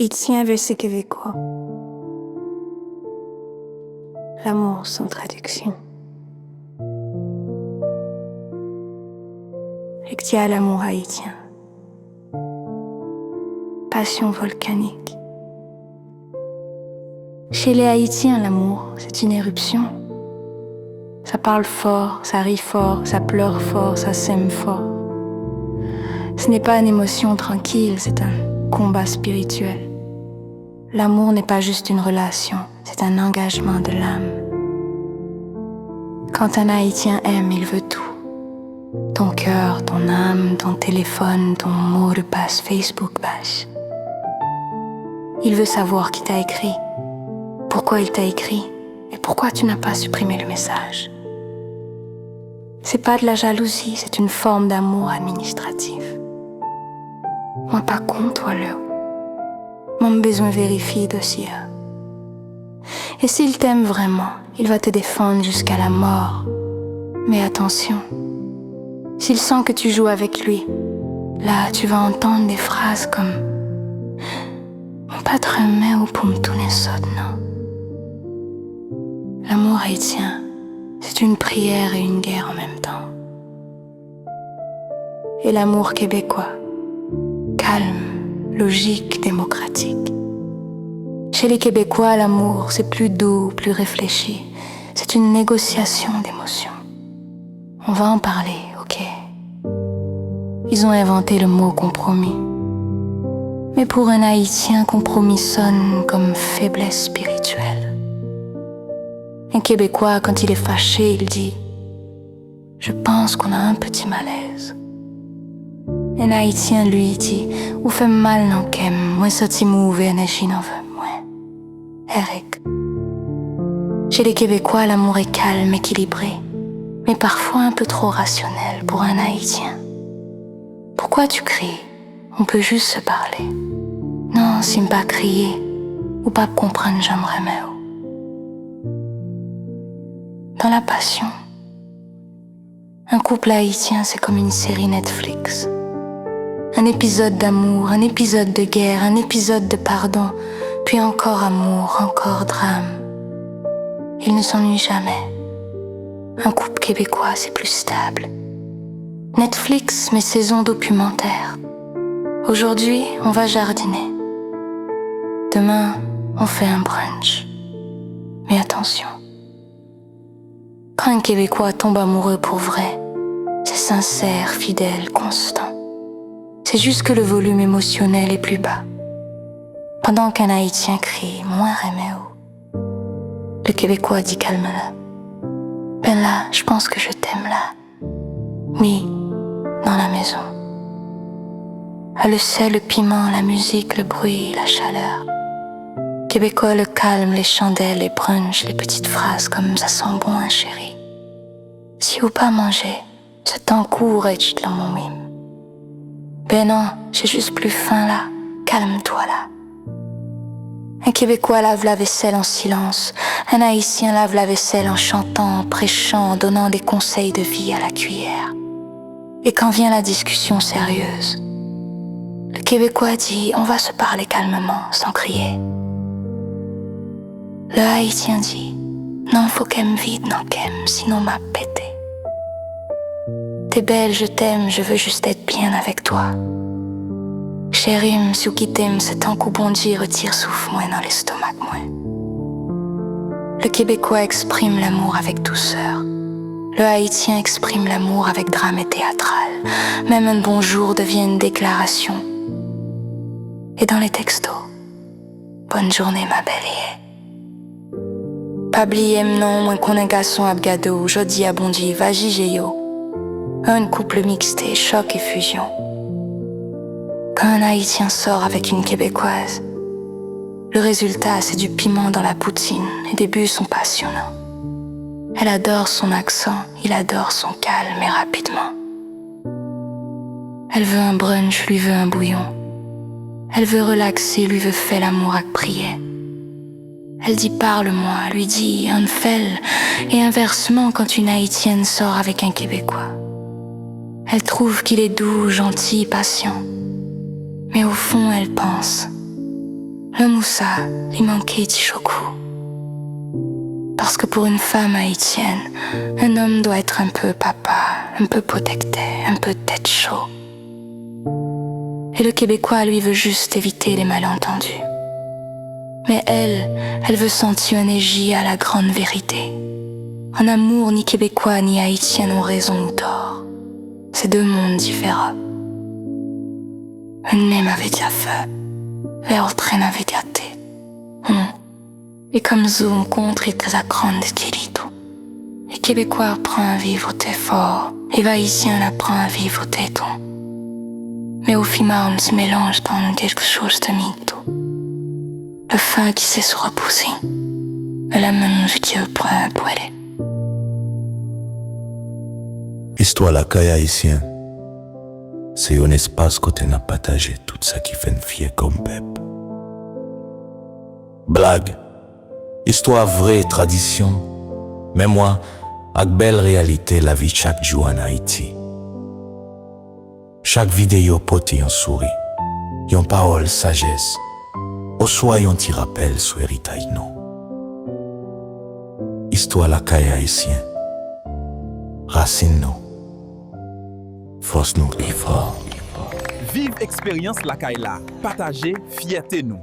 Haïtien versus Québécois. L'amour sans traduction. Rectia à l'amour haïtien. Passion volcanique. Chez les Haïtiens, l'amour, c'est une éruption. Ça parle fort, ça rit fort, ça pleure fort, ça s'aime fort. Ce n'est pas une émotion tranquille, c'est un combat spirituel. L'amour n'est pas juste une relation, c'est un engagement de l'âme. Quand un Haïtien aime, il veut tout. Ton cœur, ton âme, ton téléphone, ton mot de passe Facebook Bash. Il veut savoir qui t'a écrit, pourquoi il t'a écrit et pourquoi tu n'as pas supprimé le message. C'est pas de la jalousie, c'est une forme d'amour administratif. Moi pas con, toi là. Mon besoin vérifie dossier. Et s'il t'aime vraiment, il va te défendre jusqu'à la mort. Mais attention, s'il sent que tu joues avec lui, là tu vas entendre des phrases comme « Pas de remède ou pour me tourner ça, non ». L'amour haïtien, c'est une prière et une guerre en même temps. Et l'amour québécois, calme, logique, démocratique. Chez les Québécois, l'amour, c'est plus doux, plus réfléchi. C'est une négociation d'émotions. On va en parler, ok? Ils ont inventé le mot compromis. Mais pour un Haïtien, compromis sonne comme faiblesse spirituelle. Un Québécois, quand il est fâché, il dit « Je pense qu'on a un petit malaise ». Un Haïtien, lui, dit « Ou fait mal non kem, moi sorti mouve énergie n'en veut, moi. » Eric. Chez les Québécois, l'amour est calme, équilibré, mais parfois un peu trop rationnel pour un Haïtien. Pourquoi tu cries? On peut juste se parler. Non, si me pas crier, ou pas comprendre, j'aimerais mieux. Dans la passion, un couple haïtien, c'est comme une série Netflix. Un épisode d'amour, un épisode de guerre, un épisode de pardon, puis encore amour, encore drame. Ils ne s'ennuient jamais. Un couple québécois, c'est plus stable. Netflix, mes saisons documentaires. Aujourd'hui, on va jardiner. Demain, on fait un brunch. Mais attention. Quand un Québécois tombe amoureux pour vrai, c'est sincère, fidèle, constant. C'est juste que le volume émotionnel est plus bas. Pendant qu'un Haïtien crie « Moins reméo », le Québécois dit « Calme-la ». Ben là, je pense que je t'aime là. Oui, dans la maison. Ah, le sel, le piment, la musique, le bruit, la chaleur. Québécois, le calme, les chandelles, les brunchs, les petites phrases comme « Ça sent bon, hein, chérie ». Si ou pas manger, ce temps court et tu te l'en mime. Ben non, j'ai juste plus faim là, calme-toi là. Un Québécois lave la vaisselle en silence, un Haïtien lave la vaisselle en chantant, en prêchant, en donnant des conseils de vie à la cuillère. Et quand vient la discussion sérieuse, le Québécois dit « On va se parler calmement, sans crier ». Le Haïtien dit « Non, faut qu'elle me vide, non qu'elle, sinon m'a pété. T'es belle, je t'aime, je veux juste être bien avec toi. Chérie, m'sou qui t'aime, c'est tant qu'au bon Dieu retire souffle moins dans l'estomac moins. » Le Québécois exprime l'amour avec douceur. Le Haïtien exprime l'amour avec drame et théâtral. Même un bonjour devient une déclaration. Et dans les textos, bonne journée ma belle. Pas oublier non, moins qu'on un garçon abgado, jodi à bon Dieu, va yo. Un couple mixté, choc et fusion. Quand un Haïtien sort avec une Québécoise, le résultat c'est du piment dans la poutine. Les débuts sont passionnants. Elle adore son accent, il adore son calme et rapidement. Elle veut un brunch, lui veut un bouillon. Elle veut relaxer, lui veut faire l'amour avec prière. Elle dit parle-moi, lui dit un fel, et inversement quand une Haïtienne sort avec un Québécois. Elle trouve qu'il est doux, gentil, patient. Mais au fond, elle pense Le moussa, il manquait Tichoku. Parce que pour une femme haïtienne, un homme doit être un peu papa, un peu protecteur, un peu tête chaud. Et le Québécois, lui, veut juste éviter les malentendus. Mais elle veut sentir un égie à la grande vérité. En amour, ni Québécois ni Haïtien n'ont raison ou tort. C'est deux mondes différents. Un même avait déjà fait, l'autre n'avait déjà été. Et comme Zoom contre que ça grande tilito. Les Québécois apprennent à vivre tes forts, les Haïtiens apprennent à vivre tes tons. Mais au final, on se mélange dans quelque chose de mytho. Le fin qui sait se repousser, et la main qui prend pour aller. Histoire la caille haïtien, c'est un espace que tu as partagé tout ça qui fait une fière comme peuple. Blague, histoire vraie tradition, mais moi, avec belle réalité la vie chaque jour en Haïti. Chaque vidéo porte un sourire, une parole sagesse, au soit un petit rappel sur l'héritage non. Histoire la caille haïtien, racine nous, force nous plus fort. Vive expérience la Kaila, partager fierté nous.